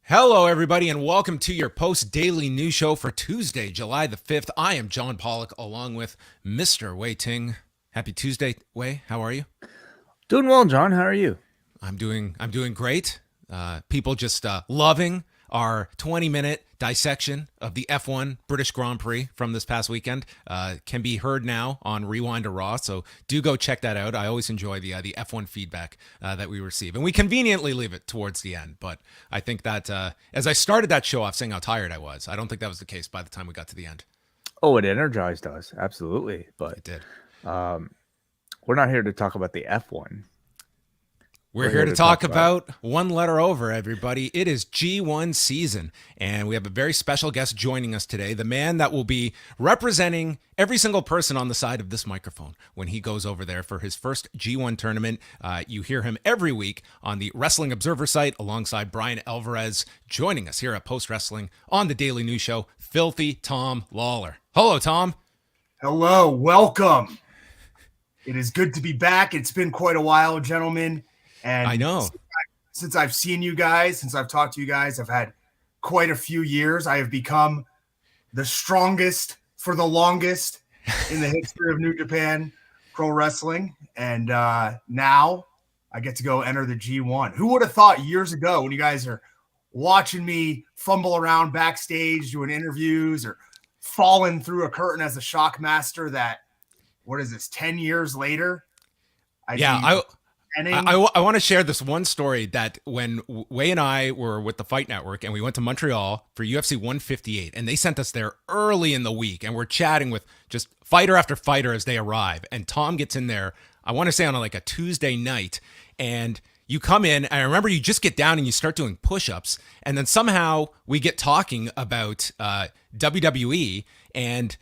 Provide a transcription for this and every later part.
Hello, everybody, and welcome to your post-daily news show for Tuesday, July the 5th. I am John Pollock, along with Mr. Wai Ting. Happy Tuesday, Wai. How are you? Doing well, John. How are you? I'm doing great. People just loving our 20-minute dissection of the F1 British Grand Prix from this past weekend. Can be heard now on Rewind to Raw, so do go check that out. I always enjoy the F1 feedback that we receive, and we conveniently leave it towards the end. But I think that as I started that show off saying how tired I was, I don't think that was the case by the time we got to the end. Oh, it energized us. Absolutely. But It did. we're not here to talk about the F1. We're here to talk about one letter over, everybody. It is G1 season, and we have a very special guest joining us today, the man that will be representing every single person on the side of this microphone when he goes over there for his first G1 tournament. You hear him every week on the Wrestling Observer site alongside Brian Alvarez, joining us here at Post Wrestling on the Daily News Show, Filthy Tom Lawlor. Hello, Tom. Hello, welcome. It is good to be back. It's been quite a while, gentlemen. And I know. Since I've seen you guys, since I've talked to you guys, I've had quite a few years. I have become the strongest for the longest in the history of New Japan Pro Wrestling. And now I get to go enter the G1. Who would have thought years ago when you guys are watching me fumble around backstage doing interviews or falling through a curtain as a shock master that, what is this, 10 years later? I want to share this one story that when Wai and I were with the Fight Network and we went to Montreal for UFC 158, and they sent us there early in the week, and we're chatting with just fighter after fighter as they arrive. And Tom gets in there, I want to say on like a Tuesday night, and you come in, and I remember you just get down and you start doing push-ups, and then somehow we get talking about WWE, and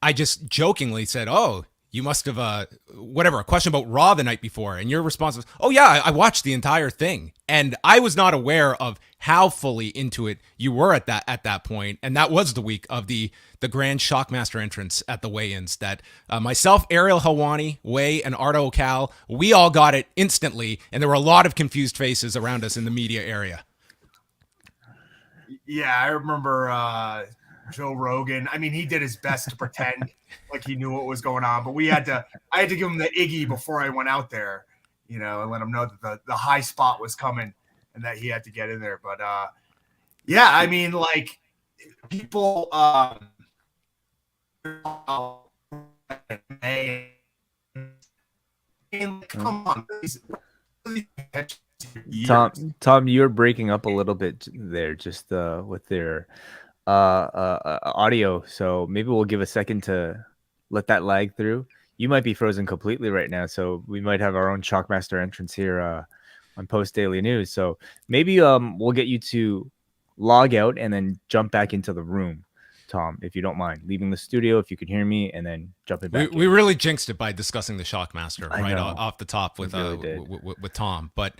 I just jokingly said, "Oh, you must have, a question about Raw the night before." And your response was, "Oh yeah, I watched the entire thing." And I was not aware of how fully into it you were at that point. And that was the week of the Grand Shockmaster entrance at the weigh-ins that myself, Ariel Helwani, Wai, and Ardo Cal, we all got it instantly. And there were a lot of confused faces around us in the media area. Yeah, I remember Joe Rogan. I mean, he did his best to pretend like he knew what was going on, but I had to give him the Iggy before I went out there, and let him know that the high spot was coming and that he had to get in there. But yeah, I mean, like, people come on. Tom, you're breaking up a little bit there, just with their audio. So maybe we'll give a second to let that lag through. You might be frozen completely right now, so we might have our own Shockmaster entrance here on Post Daily News. So maybe we'll get you to log out and then jump back into the room, Tom, if you don't mind leaving the studio, if you can hear me, and then jumping back. We really jinxed it by discussing the Shockmaster right off the top with really with Tom. But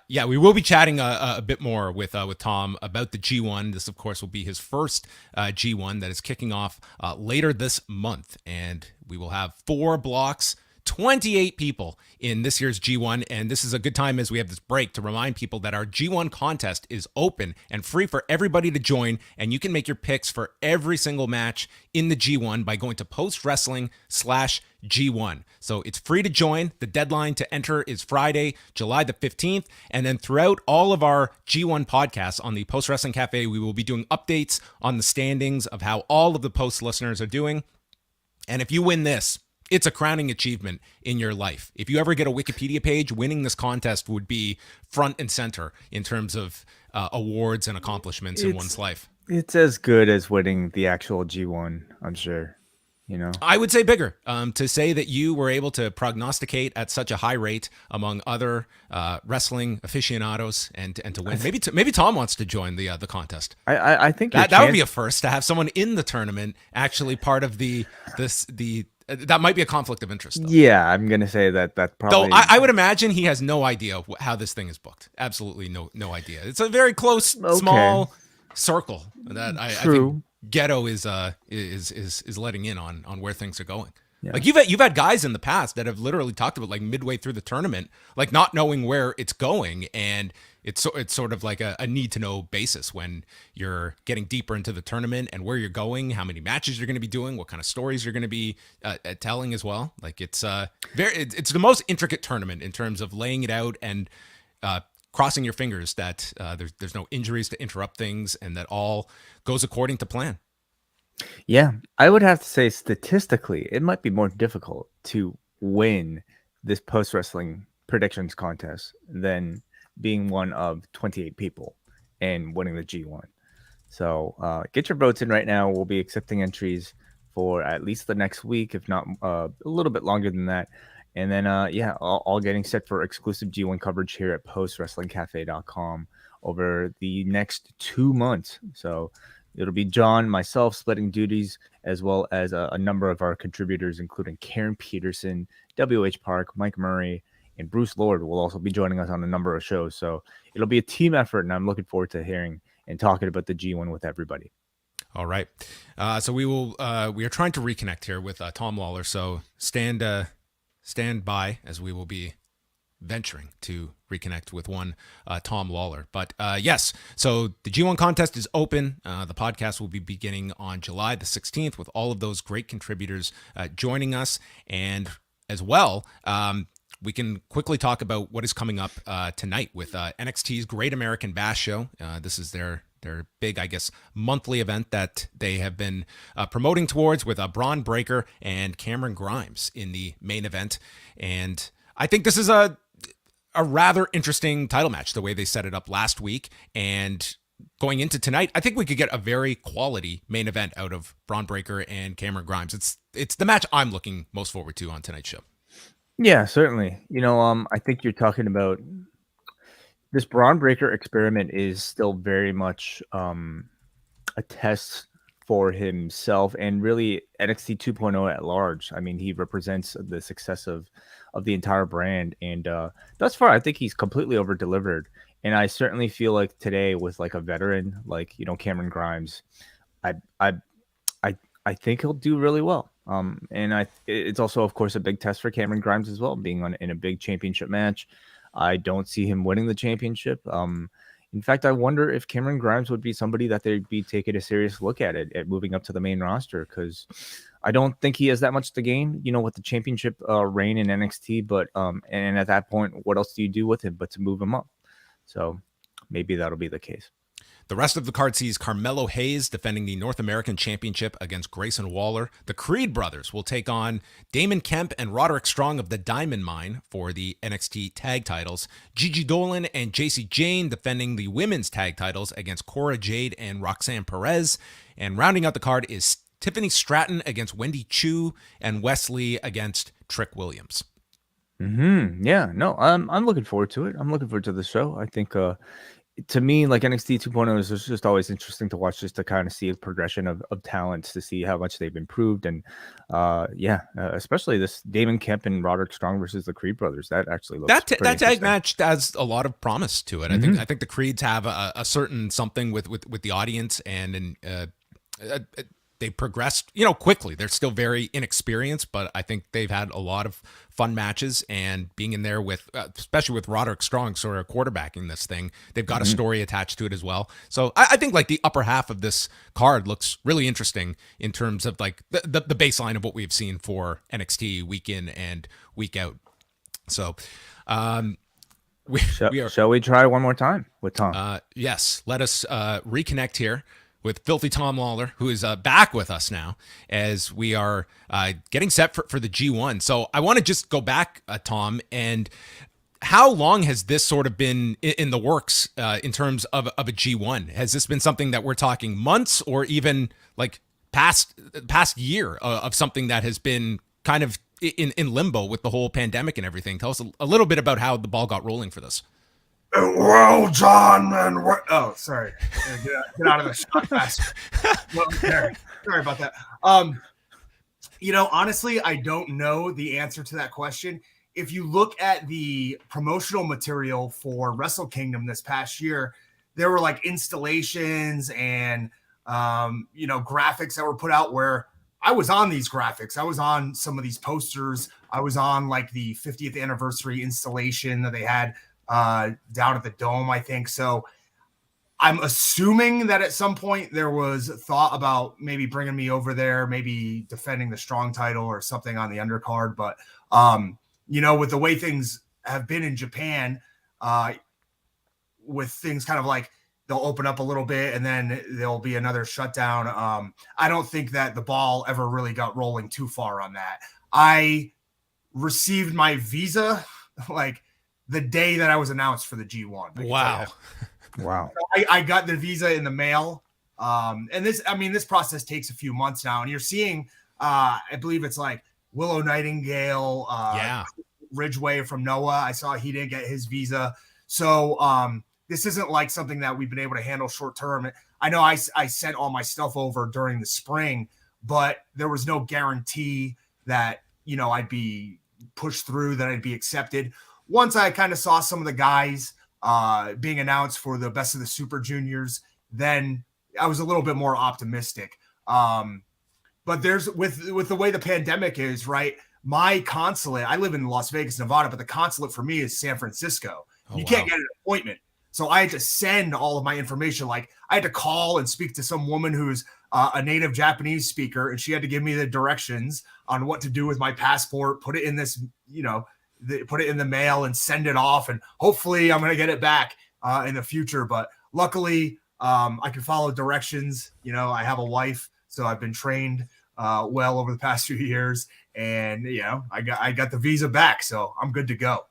yeah, we will be chatting a bit more with Tom about the G1. This, of course, will be his first G1 that is kicking off later this month, and we will have 4 blocks. 28 people in this year's G1, and this is a good time as we have this break to remind people that our G1 contest is open and free for everybody to join, and you can make your picks for every single match in the G1 by going to postwrestling/G1. So it's free to join. The deadline to enter is Friday, July the 15th, and then throughout all of our G1 podcasts on the Post Wrestling Cafe, we will be doing updates on the standings of how all of the Post listeners are doing. And if you win this, it's a crowning achievement in your life. If you ever get a Wikipedia page, winning this contest would be front and center in terms of awards and accomplishments in one's life. It's as good as winning the actual G1, I'm sure. I would say bigger. To say that you were able to prognosticate at such a high rate among other wrestling aficionados and to win. Maybe Tom wants to join the contest. I think that would be a first to have someone in the tournament actually part of the. That might be a conflict of interest, though. Yeah, I'm going to say that probably... Though I would imagine he has no idea how this thing is booked. Absolutely no idea. It's a very close, small circle that I think Ghetto is letting in on where things are going. Yeah. Like you've had guys in the past that have literally talked about like midway through the tournament, like not knowing where it's going, and it's sort of like a need to know basis when you're getting deeper into the tournament and where you're going, how many matches you're going to be doing, what kind of stories you're going to be telling as well. Like it's it's the most intricate tournament in terms of laying it out and crossing your fingers that there's no injuries to interrupt things and that all goes according to plan. Yeah, I would have to say statistically, it might be more difficult to win this post wrestling predictions contest than being one of 28 people and winning the G1. So get your votes in right now. We'll be accepting entries for at least the next week, if not a little bit longer than that. And then, all getting set for exclusive G1 coverage here at postwrestlingcafe.com over the next 2 months. So it'll be John, myself splitting duties, as well as a number of our contributors, including Karen Peterson, W.H. Park, Mike Murray, and Bruce Lord will also be joining us on a number of shows. So it'll be a team effort, and I'm looking forward to hearing and talking about the G1 with everybody. All right. So we are trying to reconnect here with Tom Lawlor. So stand by as we will be venturing to reconnect with one Tom Lawlor. But yes, so the G1 contest is open. The podcast will be beginning on July the 16th with all of those great contributors joining us. And as well, we can quickly talk about what is coming up tonight with NXT's Great American Bash Show. This is their big, I guess, monthly event that they have been promoting towards with Braun Breaker and Cameron Grimes in the main event. And I think this is a rather interesting title match, the way they set it up last week. And going into tonight, I think we could get a very quality main event out of Braun Breaker and Cameron Grimes. It's the match I'm looking most forward to on tonight's show. Yeah, certainly. I think you're talking about this Braun Breaker experiment is still very much a test for himself and really NXT 2.0 at large. I mean, he represents the success of the entire brand, and thus far, I think he's completely over delivered. And I certainly feel like today, with like a veteran like Cameron Grimes, I think he'll do really well. And it's also, of course, a big test for Cameron Grimes as well, being in a big championship match. I don't see him winning the championship. In fact, I wonder if Cameron Grimes would be somebody that they'd be taking a serious look at moving up to the main roster, because I don't think he has that much to gain, with the championship reign in NXT. But and at that point, what else do you do with him but to move him up? So maybe that'll be the case. The rest of the card sees Carmelo Hayes defending the North American Championship against Grayson Waller. The Creed brothers will take on Damon Kemp and Roderick Strong of the Diamond Mine for the NXT tag titles. Gigi Dolan and JC Jane defending the women's tag titles against Cora Jade and Roxanne Perez. And rounding out the card is Tiffany Stratton against Wendy Chu and Wesley against Trick Williams. Yeah, no, I'm looking forward to it. I'm looking forward to the show. I think to me, like NXT 2.0 is just always interesting to watch, just to kind of see a progression of talents, to see how much they've improved. And especially this Damon Kemp and Roderick Strong versus the Creed brothers. That actually looks that tag match has a lot of promise to it. I think the Creeds have a certain something with the audience, and they progressed, quickly. They're still very inexperienced, but I think they've had a lot of fun matches, and being in there with, especially with Roderick Strong sort of quarterbacking this thing, they've got a story attached to it as well. So I think like the upper half of this card looks really interesting in terms of like the baseline of what we've seen for NXT week in and week out. So, shall we try one more time with Tom? Yes, let us reconnect here with Filthy Tom Lawlor, who is back with us now as we are getting set for the G1. So I want to just go back, Tom, and how long has this sort of been in the works in terms of a G1? Has this been something that we're talking months or even like past year of something that has been kind of in limbo with the whole pandemic and everything? Tell us a little bit about how the ball got rolling for this. Well, John, and sorry, get out of the shot fast. Well, sorry about that. Honestly, I don't know the answer to that question. If you look at the promotional material for Wrestle Kingdom this past year, there were like installations and graphics that were put out where I was on these graphics. I was on some of these posters. I was on like the 50th anniversary installation that they had down at the Dome, I think. So I'm assuming that at some point there was thought about maybe bringing me over there, maybe defending the strong title or something on the undercard. But, with the way things have been in Japan, with things kind of like they'll open up a little bit and then there'll be another shutdown. I don't think that the ball ever really got rolling too far on that. I received my visa like the day that I was announced for the G1. Wow. Wow. I got the visa in the mail. And this process takes a few months now. And you're seeing, I believe it's like Willow Nightingale, Ridgeway from Noah. I saw he didn't get his visa. So this isn't like something that we've been able to handle short term. I know I sent all my stuff over during the spring, but there was no guarantee that, I'd be pushed through, that I'd be accepted. Once I kind of saw some of the guys being announced for the Best of the Super Juniors, then I was a little bit more optimistic. But there's with the way the pandemic is, right? My consulate, I live in Las Vegas, Nevada, but the consulate for me is San Francisco. You can't get an appointment. So I had to send all of my information. Like I had to call and speak to some woman who's a native Japanese speaker, and she had to give me the directions on what to do with my passport, put it in this, put it in the mail and send it off. And hopefully I'm going to get it back in the future. But luckily I can follow directions. I have a wife, so I've been trained well over the past few years, and I got the visa back, so I'm good to go.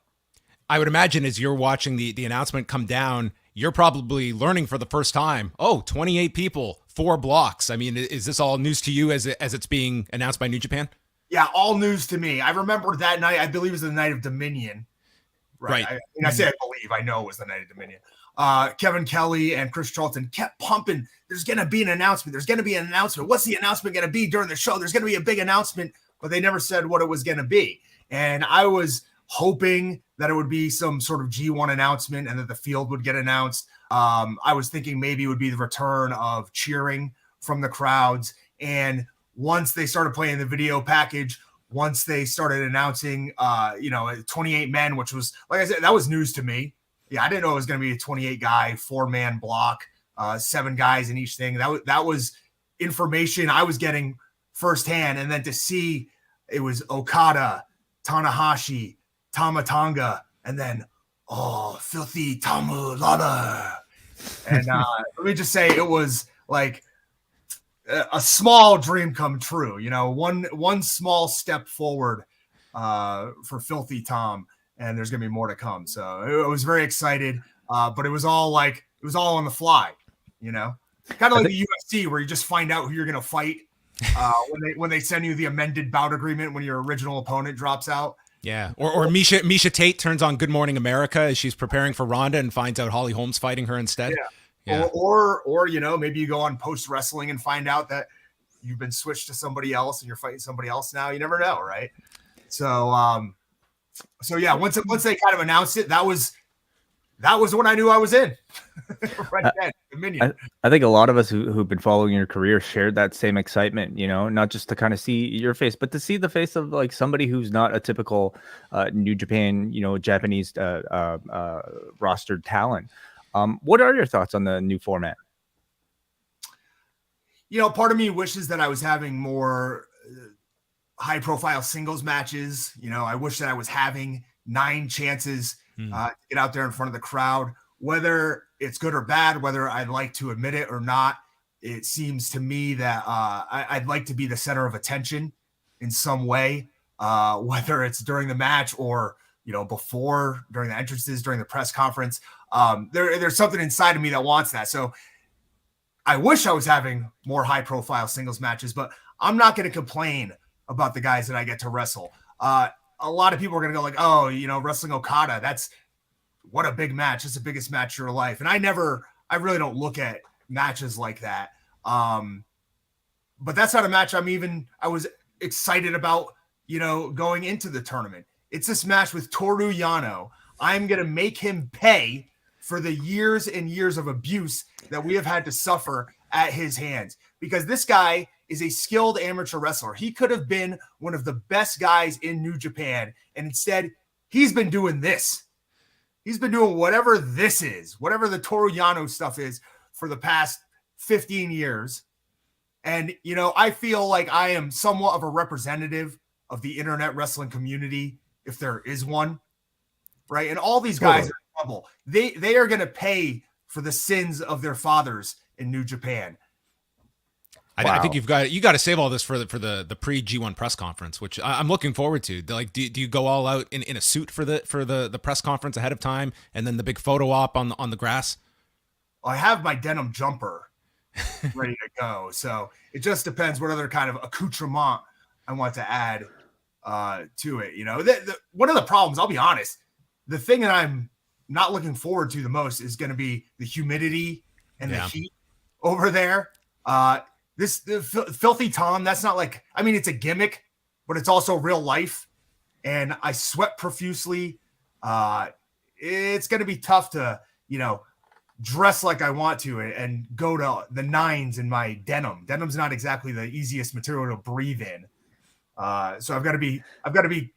I would imagine as you're watching the announcement come down, you're probably learning for the first time, 28 people, 4 blocks. I mean, is this all news to you as it's being announced by New Japan? Yeah, all news to me. I remember that night, I believe it was the night of Dominion. Right. I say I believe, I know it was the night of Dominion. Kevin Kelly and Chris Charlton kept pumping. There's going to be an announcement. There's going to be an announcement. What's the announcement going to be during the show? There's going to be a big announcement, but they never said what it was going to be. And I was hoping that it would be some sort of G1 announcement and that the field would get announced. I was thinking maybe it would be the return of cheering from the crowds. And once they started playing the video package, once they started announcing, 28 men, which was, like I said, that was news to me. Yeah, I didn't know it was going to be a 28-guy, 4-man block, 7 guys in each thing. That was information I was getting firsthand. And then to see it was Okada, Tanahashi, Tamatanga, and then, filthy Tom Lawlor. And let me just say, it was like a small dream come true. One small step forward for filthy Tom, and there's gonna be more to come. So I was very excited, but it was all on the fly. Kind of like the UFC, where you just find out who you're gonna fight when they send you the amended bout agreement when your original opponent drops out. Yeah, or Misha Tate turns on Good Morning America as she's preparing for Ronda and finds out Holly Holm's fighting her instead. Yeah. Or maybe you go on Post Wrestling and find out that you've been switched to somebody else and you're fighting somebody else now. You never know, right? So yeah, once they kind of announced it, that was when I knew I was in. Right then, Dominion. I think a lot of us who've been following your career shared that same excitement, not just to kind of see your face, but to see the face of like somebody who's not a typical New Japan, Japanese rostered talent. What are your thoughts on the new format? Part of me wishes that I was having more high profile singles matches. I wish that I was having 9 chances to get out there in front of the crowd. Whether it's good or bad, whether I'd like to admit it or not, it seems to me that I'd like to be the center of attention in some way, whether it's during the match or, before, during the entrances, during the press conference. There's something inside of me that wants that. So I wish I was having more high profile singles matches, but I'm not going to complain about the guys that I get to wrestle. A lot of people are going to go like, wrestling Okada, what a big match. It's the biggest match of your life. And I really don't look at matches like that. But that's not a match I was excited about, going into the tournament. It's this match with Toru Yano. I'm going to make him pay for the years and years of abuse that we have had to suffer at his hands, because this guy is a skilled amateur wrestler. He could have been one of the best guys in New Japan, and instead he's been doing this. He's been doing whatever this is, whatever the Toru Yano stuff is for the past 15 years. And, you know, I feel like I am somewhat of a representative of the internet wrestling community, if there is one, right? And all these guys are in trouble. They are going to pay for the sins of their fathers in New Japan. I think you got to save all this for the pre G1 press conference, which I'm looking forward to. Like, do you go all out in a suit for the press conference ahead of time, and then the big photo op on the grass? I have my denim jumper ready to go, so it just depends what other kind of accoutrement I want to add to it. You know, one of the problems, I'll be honest, the thing that I'm not looking forward to the most is going to be the humidity and the heat over there. The Filthy Tom, that's not like, I mean, it's a gimmick, but it's also real life. And I sweat profusely. It's going to be tough to, you know, dress like I want to and go to the nines in my denim. Denim's not exactly the easiest material to breathe in. So I've got to be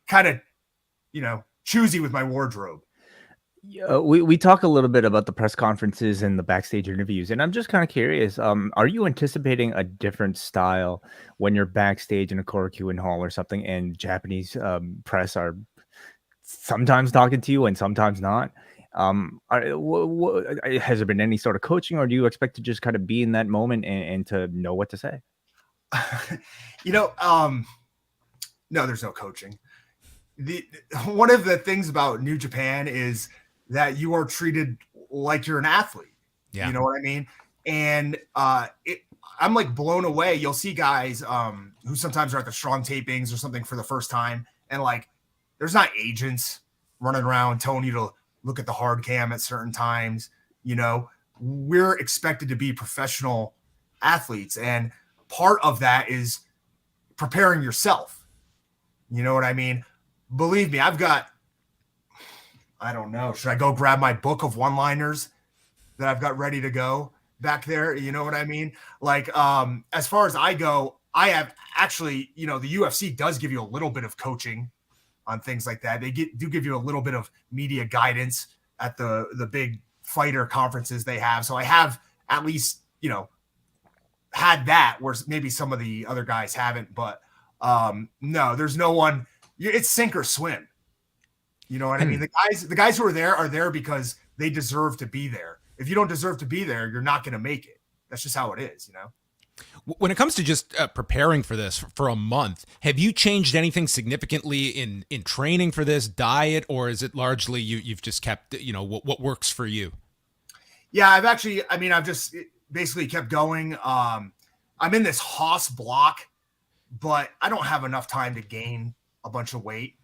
kind of, you know, choosy with my wardrobe. We talk a little bit about the press conferences and the backstage interviews, and I'm just kind of curious. Are you anticipating a different style when you're backstage in a Korakuen Hall or something, and Japanese press are sometimes talking to you and sometimes not? Has there been any sort of coaching, or do you expect to just kind of be in that moment and to know what to say? You know, no, there's no coaching. One of the things about New Japan is that you are treated like you're an athlete. Yeah. You know what I mean? And I'm like blown away. You'll see guys who sometimes are at the strong tapings or something for the first time. And like, there's not agents running around telling you to look at the hard cam at certain times. You know, we're expected to be professional athletes. And part of that is preparing yourself. You know what I mean? Believe me, I don't know. Should I go grab my book of one-liners that I've got ready to go back there? You know what I mean? Like, as far as I go, I have actually, you know, the UFC does give you a little bit of coaching on things like that. They do give you a little bit of media guidance at the big fighter conferences they have. So I have at least, you know, had that where maybe some of the other guys haven't, but no, there's no one. It's sink or swim. You know what I mean? The guys who are there because they deserve to be there. If you don't deserve to be there, you're not going to make it. That's just how it is, you know? When it comes to just preparing for this for a month, have you changed anything significantly in training for this diet, or is it largely you've just kept, you know, what works for you? Yeah, I've just basically kept going. I'm in this Haas block, but I don't have enough time to gain a bunch of weight.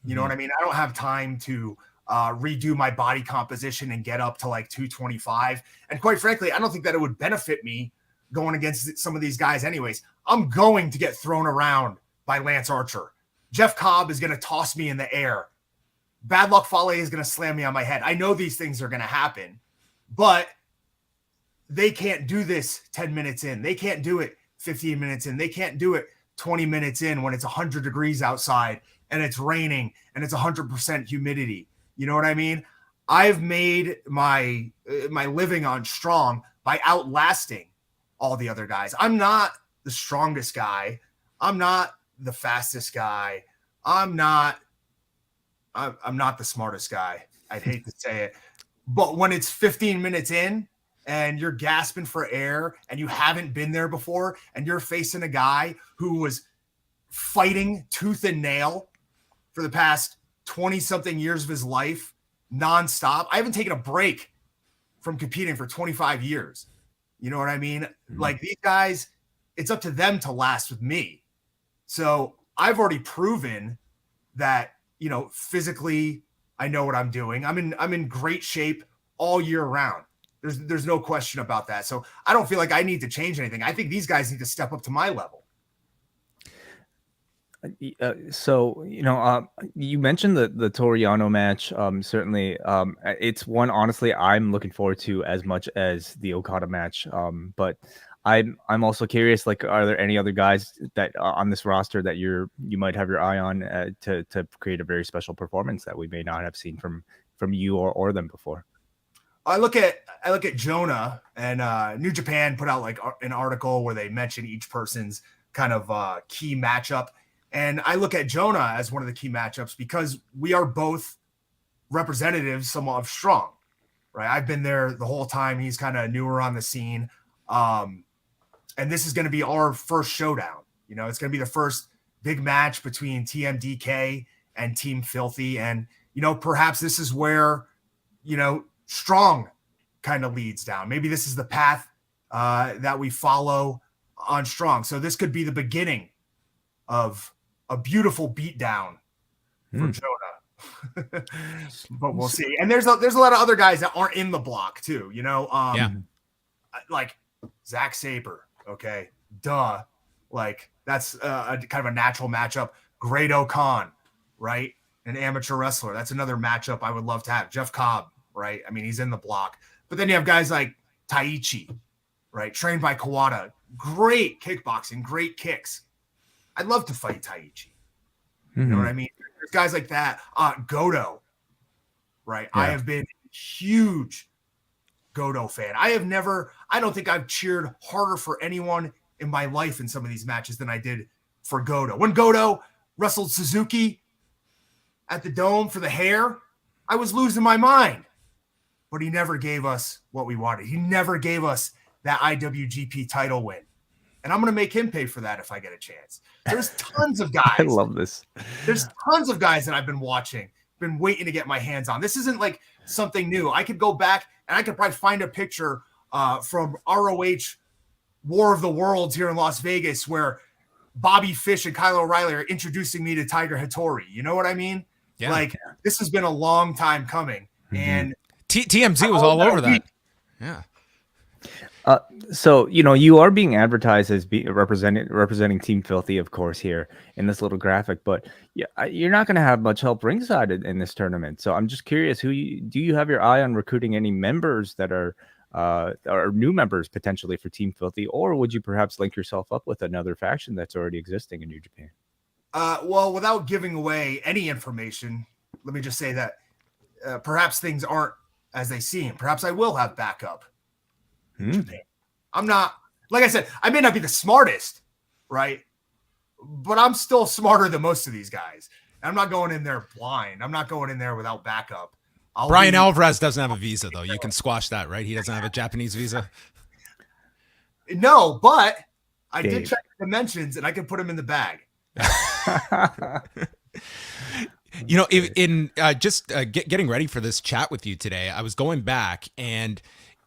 You know what I mean? I don't have time to redo my body composition and get up to like 225. And quite frankly, I don't think that it would benefit me going against some of these guys anyways. I'm going to get thrown around by Lance Archer. Jeff Cobb is going to toss me in the air. Bad Luck Fale is going to slam me on my head. I know these things are going to happen, but they can't do this 10 minutes in. They can't do it 15 minutes in. They can't do it 20 minutes in when it's 100 degrees outside and it's raining and it's 100% humidity. You know what I mean? I've made my living on Strong by outlasting all the other guys. I'm not the strongest guy. I'm not the fastest guy. I'm not the smartest guy. I'd hate to say it. But when it's 15 minutes in and you're gasping for air and you haven't been there before and you're facing a guy who was fighting tooth and nail for the past 20-something years of his life nonstop. I haven't taken a break from competing for 25 years. You know what I mean? Like these guys, it's up to them to last with me. So I've already proven that, you know, physically I know what I'm doing. I'm in great shape all year round. There's no question about that. So I don't feel like I need to change anything. I think these guys need to step up to my level. So, you know, you mentioned the Toru Yano match. Certainly, it's one, honestly, I'm looking forward to as much as the Okada match. But I'm also curious, like, are there any other guys that are on this roster that you might have your eye on to create a very special performance that we may not have seen from you or them before? I look at Jonah, and New Japan put out like an article where they mention each person's kind of key matchup, and I look at Jonah as one of the key matchups because we are both representatives somewhat of Strong, right? I've been there the whole time. He's kind of newer on the scene. And this is going to be our first showdown. You know, it's going to be the first big match between TMDK and Team Filthy. And, you know, perhaps this is where, you know, Strong kind of leads down. Maybe this is the path that we follow on Strong. So this could be the beginning of a beautiful beatdown for Jonah. But we'll see. And there's a lot of other guys that aren't in the block too, you know, like Zack Sabre. Okay. Duh. Like that's a kind of a natural matchup. Great Khan, right? An amateur wrestler. That's another matchup I would love to have. Jeff Cobb, right? I mean, he's in the block. But then you have guys like Taichi, right? Trained by Kawada. Great kickboxing, great kicks. I'd love to fight Taichi. You know what I mean? There's guys like that. Goto, right? Yeah. I have been a huge Goto fan. I don't think I've cheered harder for anyone in my life in some of these matches than I did for Goto. When Goto wrestled Suzuki at the Dome for the hair, I was losing my mind. But he never gave us what we wanted. He never gave us that IWGP title win. And I'm going to make him pay for that if I get a chance. There's tons of guys. I love this. There's tons of guys that I've been watching, been waiting to get my hands on. This isn't like something new. I could go back and I could probably find a picture from ROH War of the Worlds here in Las Vegas where Bobby Fish and Kyle O'Reilly are introducing me to Tiger Hattori. You know what I mean? Yeah. Like this has been a long time coming. And TMZ was all over that. Yeah. So, you know, you are being advertised as representing Team Filthy, of course, here in this little graphic, but you're not going to have much help ringside in this tournament. So I'm just curious, do you have your eye on recruiting any members that are new members potentially for Team Filthy, or would you perhaps link yourself up with another faction that's already existing in New Japan? Well, without giving away any information, let me just say that perhaps things aren't as they seem. Perhaps I will have backup. I'm not, like I said, I may not be the smartest, right? But I'm still smarter than most of these guys. I'm not going in there blind. I'm not going in there without backup. Brian Alvarez doesn't have a visa, though. You can squash that, right? He doesn't have a Japanese visa. No, but I did check the dimensions, and I can put him in the bag. You know, getting ready for this chat with you today, I was going back and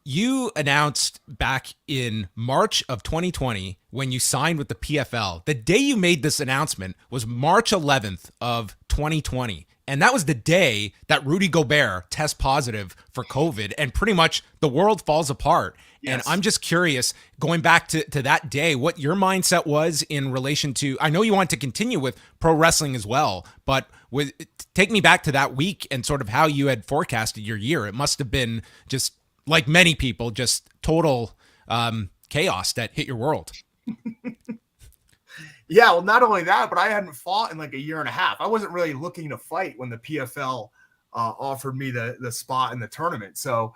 you announced back in March of 2020 when you signed with the PFL. The day you made this announcement was March 11th of 2020. And that was the day that Rudy Gobert tests positive for COVID and pretty much the world falls apart. Yes. And I'm just curious, going back to that day, what your mindset was in relation to, I know you want to continue with pro wrestling as well, but take me back to that week and sort of how you had forecasted your year. It must have been just, like many people, just total chaos that hit your world. Yeah, well, not only that, but I hadn't fought in like a year and a half. I wasn't really looking to fight when the PFL offered me the spot in the tournament. So,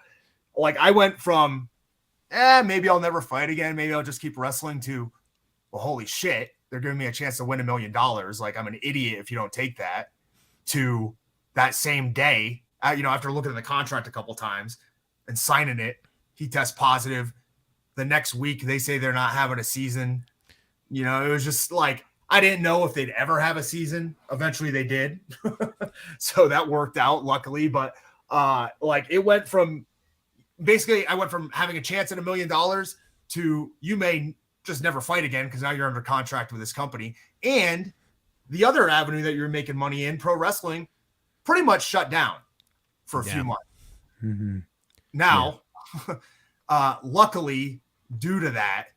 like, I went from, maybe I'll never fight again. Maybe I'll just keep wrestling to, well, holy shit, they're giving me a chance to win $1 million. Like, I'm an idiot if you don't take that. To that same day, after looking at the contract a couple times, and signing it, he tests positive. The next week, they say they're not having a season. You know, it was just like, I didn't know if they'd ever have a season. Eventually they did. So that worked out, luckily. But like it went from, basically I went from having a chance at $1 million to you may just never fight again because now you're under contract with this company. And the other avenue that you're making money in, pro wrestling, pretty much shut down for a few months. Mm-hmm. Now, luckily, due to that,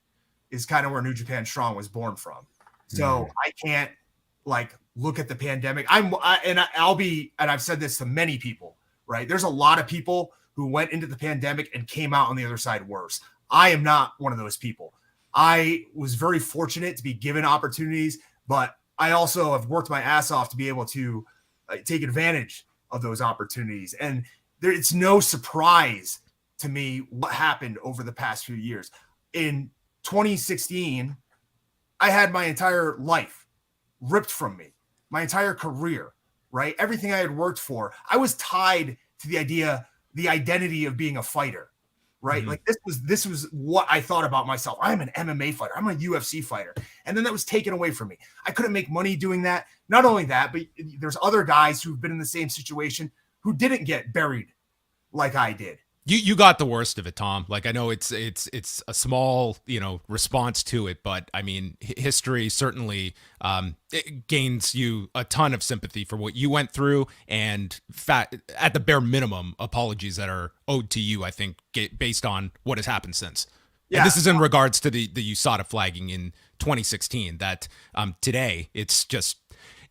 is kind of where New Japan Strong was born from. So I can't like look at the pandemic. I'll be, and I've said this to many people, right? There's a lot of people who went into the pandemic and came out on the other side worse. I am not one of those people. I was very fortunate to be given opportunities, but I also have worked my ass off to be able to take advantage of those opportunities. And it's no surprise to me what happened over the past few years. In 2016, I had my entire life ripped from me, my entire career, right? Everything I had worked for, I was tied to the identity of being a fighter, right? Like this was what I thought about myself. I'm an MMA fighter. I'm a UFC fighter. And then that was taken away from me. I couldn't make money doing that. Not only that, but there's other guys who've been in the same situation who didn't get buried like I did. You got the worst of it, Tom. Like, I know it's a small, response to it, but I mean, history certainly it gains you a ton of sympathy for what you went through, and at the bare minimum, apologies that are owed to you, I think, based on what has happened since. Yeah. And this is in regards to the USADA flagging in 2016. That today, it's just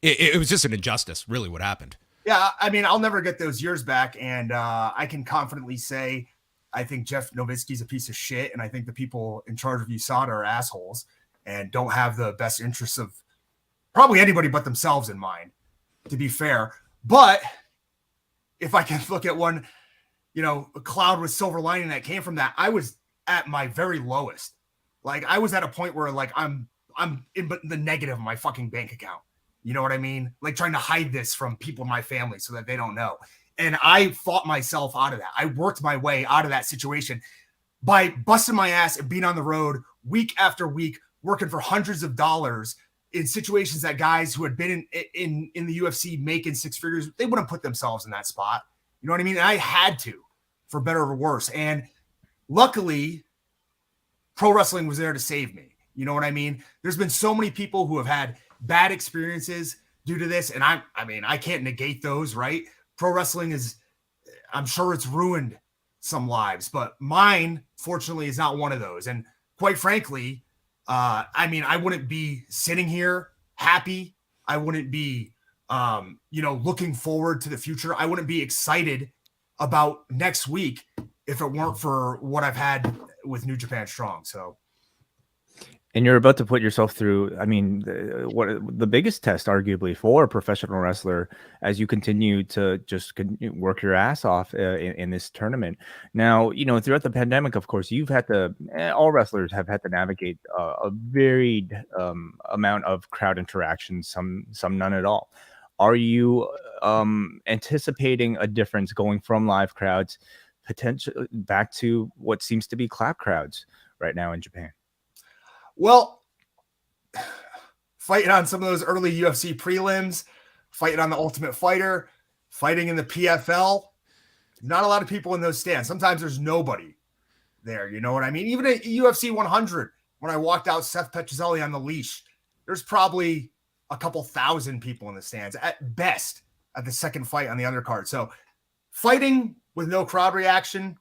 it was just an injustice, really, what happened. Yeah, I mean, I'll never get those years back, and I can confidently say I think Jeff Nowitzki's a piece of shit, and I think the people in charge of USADA are assholes and don't have the best interests of probably anybody but themselves in mind, to be fair. But if I can look at one, a cloud with silver lining that came from that, I was at my very lowest. Like, I was at a point where, like, I'm in the negative of my fucking bank account. You know what I mean? Like, trying to hide this from people in my family so that they don't know. And I fought myself out of that. I worked my way out of that situation by busting my ass and being on the road week after week, working for hundreds of dollars in situations that guys who had been in the UFC making six figures, they wouldn't put themselves in that spot. You know what I mean? And I had to, for better or worse. And luckily, pro wrestling was there to save me. You know what I mean? There's been so many people who have had bad experiences due to this. And I can't negate those, right? Pro wrestling I'm sure it's ruined some lives, but mine, fortunately, is not one of those. And quite frankly, I wouldn't be sitting here happy. I wouldn't be, looking forward to the future. I wouldn't be excited about next week if it weren't for what I've had with New Japan Strong. So. And you're about to put yourself through, the biggest test, arguably, for a professional wrestler as you continue to just work your ass off in this tournament. Now, throughout the pandemic, of course, you've had to, all wrestlers have had to navigate a varied amount of crowd interaction, some none at all. Are you anticipating a difference going from live crowds potentially back to what seems to be clap crowds right now in Japan? Well, fighting on some of those early UFC prelims, fighting on the Ultimate Fighter, fighting in the PFL, not a lot of people in those stands. Sometimes there's nobody there. You know what I mean? Even at UFC 100, when I walked out Seth Petrozelli on the leash, there's probably a couple thousand people in the stands at best at the second fight on the undercard. So fighting with no crowd reaction,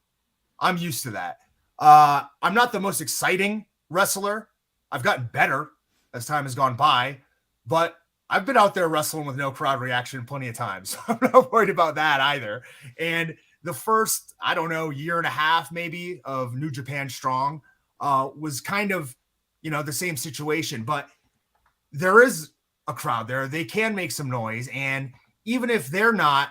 I'm used to that. I'm not the most exciting wrestler. I've gotten better as time has gone by, but I've been out there wrestling with no crowd reaction plenty of times. So I'm not worried about that either. And the first, year and a half maybe of New Japan Strong was kind of, the same situation, but there is a crowd there. They can make some noise. And even if they're not,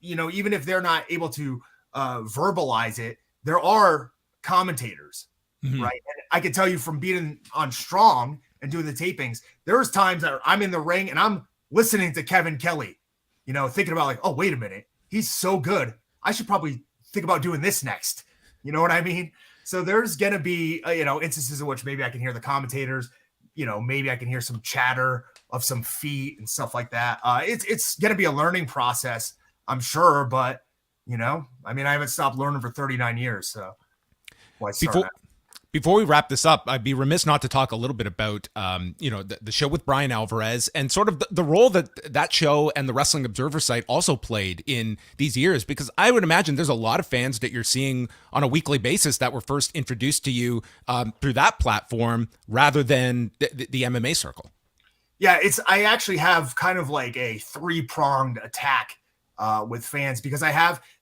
even if they're not able to verbalize it, there are commentators. Mm-hmm. Right. And I can tell you from being on Strong and doing the tapings, there was times that I'm in the ring and I'm listening to Kevin Kelly, thinking about like, oh, wait a minute. He's so good. I should probably think about doing this next. You know what I mean? So there's going to be, instances in which maybe I can hear the commentators, maybe I can hear some chatter of some feet and stuff like that. It's going to be a learning process, I'm sure. But, I haven't stopped learning for 39 years. So why start Before we wrap this up, I'd be remiss not to talk a little bit about, the show with Brian Alvarez and sort of the role that show and the Wrestling Observer site also played in these years, because I would imagine there's a lot of fans that you're seeing on a weekly basis that were first introduced to you through that platform rather than the MMA circle. Yeah, I actually have kind of like a three-pronged attack with fans, because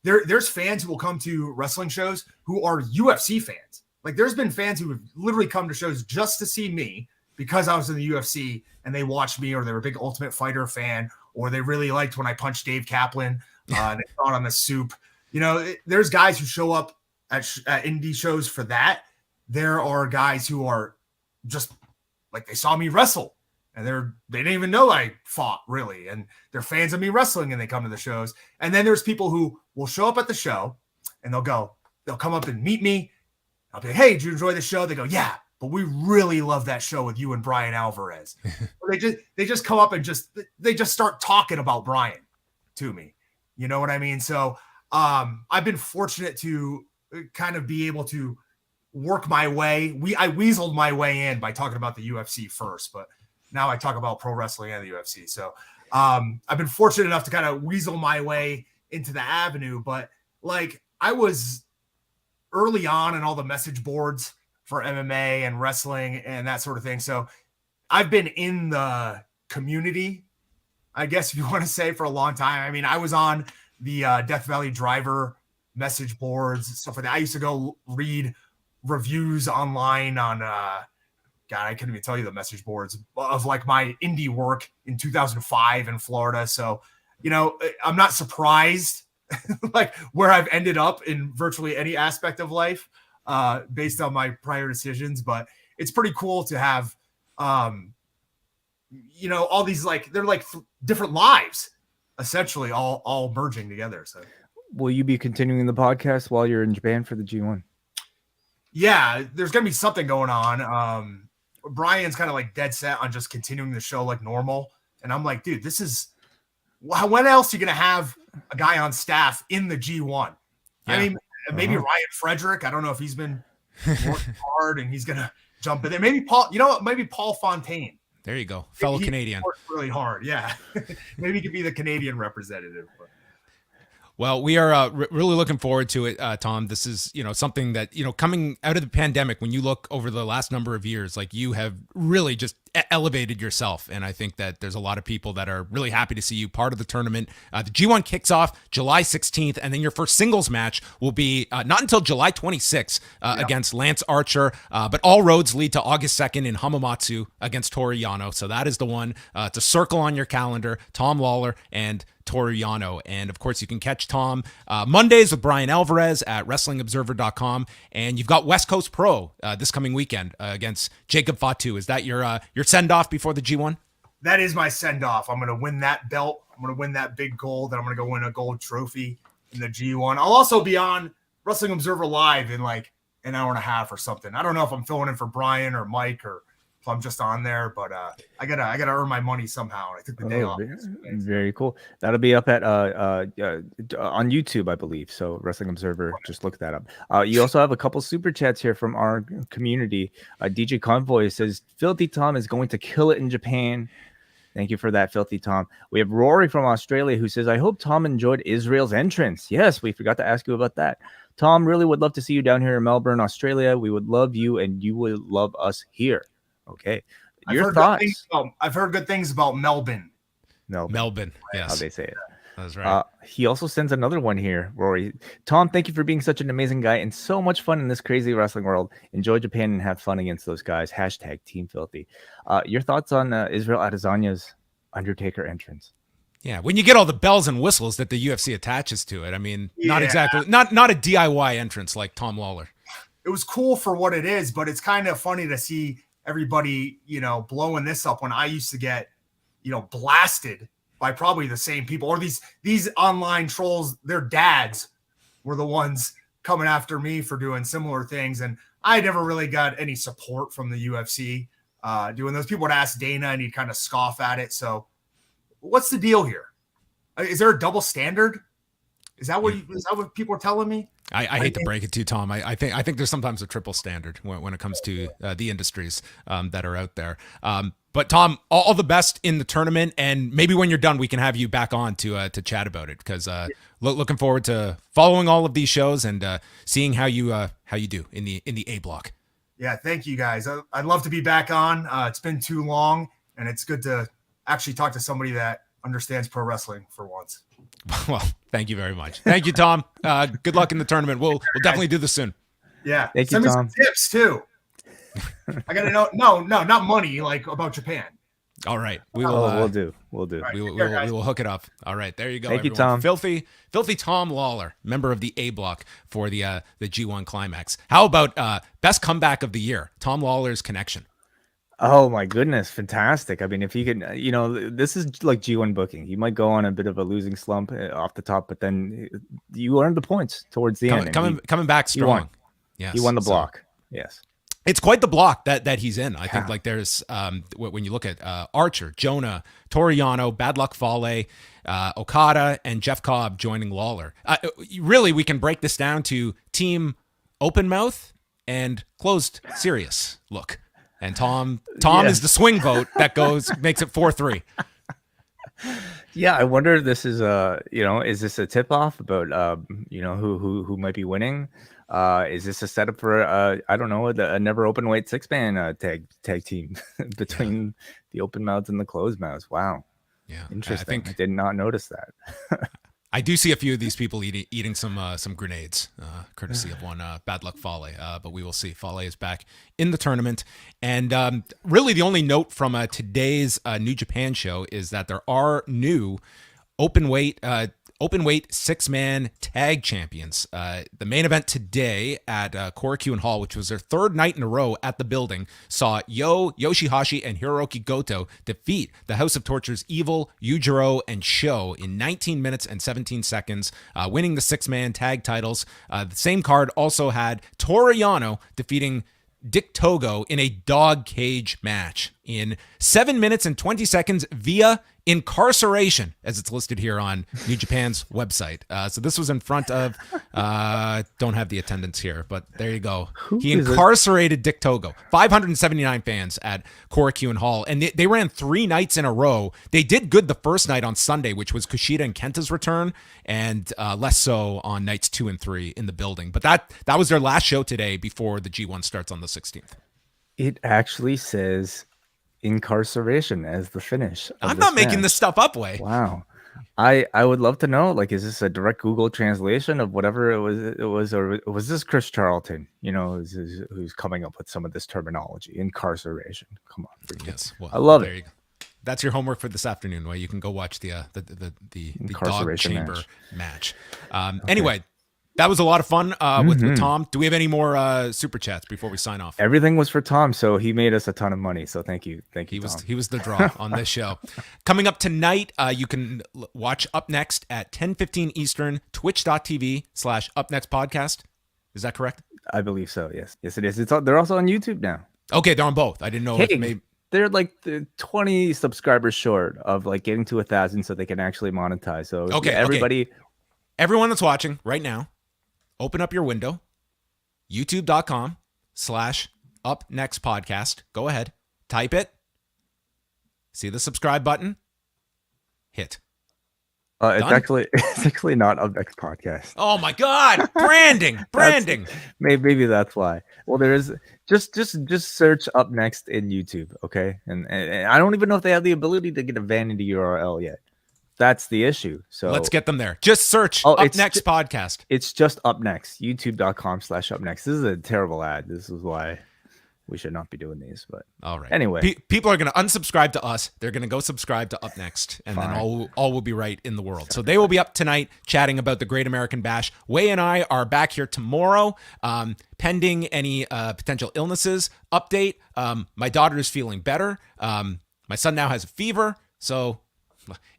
there's fans who will come to wrestling shows who are UFC fans. Like there's been fans who have literally come to shows just to see me because I was in the UFC and they watched me, or they were a big Ultimate Fighter fan, or they really liked when I punched Dave Kaplan and they thought I'm a soup. You know, there's guys who show up at indie shows for that. There are guys who are just like, they saw me wrestle and they didn't even know I fought really. And they're fans of me wrestling and they come to the shows. And then there's people who will show up at the show and they'll come up and meet me. I'll be like, hey, did you enjoy the show? They go, yeah, but we really love that show with you and Brian Alvarez. they just come up and they just start talking about Brian to me. You know what I mean? So I've been fortunate to kind of be able to work my way. I weaseled my way in by talking about the UFC first, but now I talk about pro wrestling and the UFC. So I've been fortunate enough to kind of weasel my way into the avenue. But like, I was early on in all the message boards for MMA and wrestling and that sort of thing. So I've been in the community, I guess, if you want to say, for a long time. I mean, I was on the Death Valley Driver message boards, stuff like that. I used to go read reviews online on, God, I can't even tell you the message boards of like my indie work in 2005 in Florida. So, you know, I'm not surprised like where I've ended up in virtually any aspect of life based on my prior decisions. But it's pretty cool to have, you know, all these, like, they're like different lives essentially all merging together. So will you be continuing the podcast while you're in Japan for the G1? Yeah, there's going to be something going on. Brian's kind of like dead set on just continuing the show like normal. And I'm like, dude, this is, when else are you going to have a guy on staff in the G1? Yeah. I mean, maybe Ryan Frederick. I don't know if he's been working hard and he's going to jump in there. Maybe Paul, you know what? Maybe Paul Fontaine. There you go. Fellow Canadian. Worked really hard. Yeah. Maybe he could be the Canadian representative. Well, we are really looking forward to it, Tom. This is, you know, something that, you know, coming out of the pandemic, when you look over the last number of years, like, you have really just elevated yourself. And I think that there's a lot of people that are really happy to see you part of the tournament. The G1 kicks off July 16th, and then your first singles match will be not until July 26th against Lance Archer. But all roads lead to August 2nd in Hamamatsu against Toru Yano. So that is the one to circle on your calendar. Tom Lawlor and Toru Yano. And of course, you can catch Tom Mondays with Brian Alvarez at WrestlingObserver.com. And you've got West Coast Pro this coming weekend against Jacob Fatu. Is that your send-off before the G1? That is my send-off. I'm going to win that belt. I'm going to win that big gold, and I'm going to go win a gold trophy in the G1. I'll also be on Wrestling Observer Live in like an hour and a half or something. I don't know if I'm filling in for Brian or Mike, or if I'm just on there, but I gotta earn my money somehow. I took the day off. Very cool. That'll be up at on YouTube, I believe. So Wrestling Observer, just look that up. You also have a couple super chats here from our community. DJ Convoy says Filthy Tom is going to kill it in Japan. Thank you for that, Filthy Tom. We have Rory from Australia who says, I hope Tom enjoyed Israel's entrance. Yes, we forgot to ask you about that. Tom, really would love to see you down here in Melbourne, Australia. We would love you, and you would love us here. Okay. Your thoughts? I've heard good things about Melbourne. Melbourne. Yes. How they say it. That's right. He also sends another one here, Rory. Tom, thank you for being such an amazing guy and so much fun in this crazy wrestling world. Enjoy Japan and have fun against those guys. # Team Filthy. Your thoughts on Israel Adesanya's Undertaker entrance? Yeah, when you get all the bells and whistles that the UFC attaches to it, I mean, not exactly, not a DIY entrance like Tom Lawlor. It was cool for what it is, but it's kind of funny to see everybody, you know, blowing this up when I used to get, you know, blasted by probably the same people, or these online trolls. Their dads were the ones coming after me for doing similar things, and I never really got any support from the UFC doing those. People would ask Dana, and he'd kind of scoff at it. So, what's the deal here? Is there a double standard? Is that what people are telling me? I hate to break it to you, Tom. I think there's sometimes a triple standard when it comes to the industries that are out there. But Tom, all the best in the tournament, and maybe when you're done, we can have you back on to chat about it, because looking forward to following all of these shows and seeing how you do in the A block. Yeah, thank you guys. I'd love to be back on. It's been too long, and it's good to actually talk to somebody that understands pro wrestling for once. Well, thank you very much. Thank you, Tom. Good luck in the tournament. We'll definitely do this soon. Yeah. Thank you, Send me Tom. some tips too. I gotta know. No, not money. Like about Japan. All right, We'll do. Right. We Take care, guys. will hook it up. All right, there you go. Thank you, everyone. Tom. Filthy Tom Lawlor, member of the A block for the G1 Climax. How about best comeback of the year? Tom Lawlor's connection. Oh my goodness, fantastic! I mean, if you can, this is like G1 booking. You might go on a bit of a losing slump off the top, but then you earned the points towards the end. Coming back strong. Yes, he won the block. Yes. It's quite the block that he's in. I think like there's when you look at Archer, Jonah, Toriano, Bad Luck Fale, Okada, and Jeff Cobb joining Lawlor. Really, we can break this down to team open mouth and closed serious look. And Tom is the swing vote that makes it 4-3. Yeah, I wonder if this is is this a tip off about who might be winning? Is this a setup for I don't know, a never open weight 6-man tag team between the open mouths and the closed mouths? Wow. Yeah. Interesting. I did not notice that. I do see a few of these people eating some grenades, courtesy of one Bad Luck Fale. But we will see. Fale is back in the tournament. And really the only note from today's New Japan show is that there are new open weight 6-man tag champions. The main event today at Korakuen Hall, which was their third night in a row at the building, saw Yoshihashi and Hiroki Goto defeat the House of Torture's Evil, Yujiro, and Sho in 19 minutes and 17 seconds, winning the 6-man tag titles. The same card also had Toru Yano defeating Dick Togo in a dog cage match in 7 minutes and 20 seconds via incarceration, as it's listed here on New Japan's website. So this was in front of, don't have the attendance here, but there you go. He incarcerated Dick Togo. 579 fans at Korakuen Hall, and they ran 3 nights in a row. They did good the first night on Sunday, which was Kushida and Kenta's return, and less so on nights 2 and 3 in the building. But that was their last show today before the G1 starts on the 16th. It actually says incarceration as the finish. I'm not making this stuff up, Way. Wow. I would love to know, like, is this a direct Google translation of whatever it was, or was this Chris Charlton, who's coming up with some of this terminology? Incarceration. Come on. Yes. Well, I love it. You go. That's your homework for this afternoon, Way. You can go watch the dog chamber match. Okay. Anyway, that was a lot of fun with Tom. Do we have any more super chats before we sign off? Everything was for Tom, so he made us a ton of money. So thank you, Tom. He was the draw on this show. Coming up tonight, you can watch Up Next at 10:15 Eastern, twitch.tv/upnextpodcast. Is that correct? I believe so. Yes, it is. They're also on YouTube now. Okay, they're on both. I didn't know. They're like 20 subscribers short of like getting to 1,000, so they can actually monetize. So okay, everyone that's watching right now, open up your window, youtube.com/upnextpodcast. Go ahead, type it, see the subscribe button, hit. It's actually not Up Next Podcast. Oh my God, branding. Maybe that's why. Well, there is just search Up Next in YouTube, okay? And I don't even know if they have the ability to get a vanity URL yet. That's the issue. So let's get them there. Just search Up Next Podcast. It's just Up Next. YouTube.com/UpNext. This is a terrible ad. This is why we should not be doing these. But all right. Anyway, people are going to unsubscribe to us. They're going to go subscribe to Up Next, and then all will be right in the world. So they will be up tonight chatting about the Great American Bash. Way and I are back here tomorrow, pending any potential illnesses. Update. My daughter is feeling better. My son now has a fever. So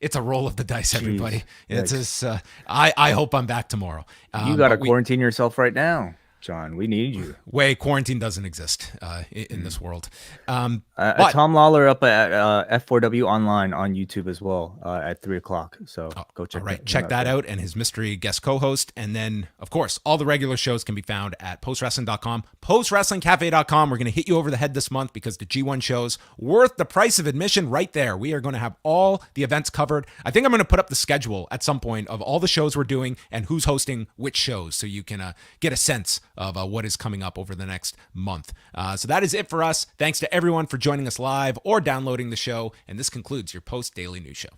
it's a roll of the dice, everybody. It's just, I hope I'm back tomorrow. You got to quarantine yourself right now, John. We need you. Way quarantine doesn't exist in this world. Tom Lawlor up at F4W online on YouTube as well at 3:00. So go check. All right, check that out, and his mystery guest co-host, and then of course all the regular shows can be found at postwrestling.com, postwrestlingcafe.com. We're going to hit you over the head this month because the G1 shows worth the price of admission right there. We are going to have all the events covered. I think I'm going to put up the schedule at some point of all the shows we're doing and who's hosting which shows, so you can get a sense of what is coming up over the next month. So that is it for us. Thanks to everyone for joining us live or downloading the show. And this concludes your Post Daily News Show.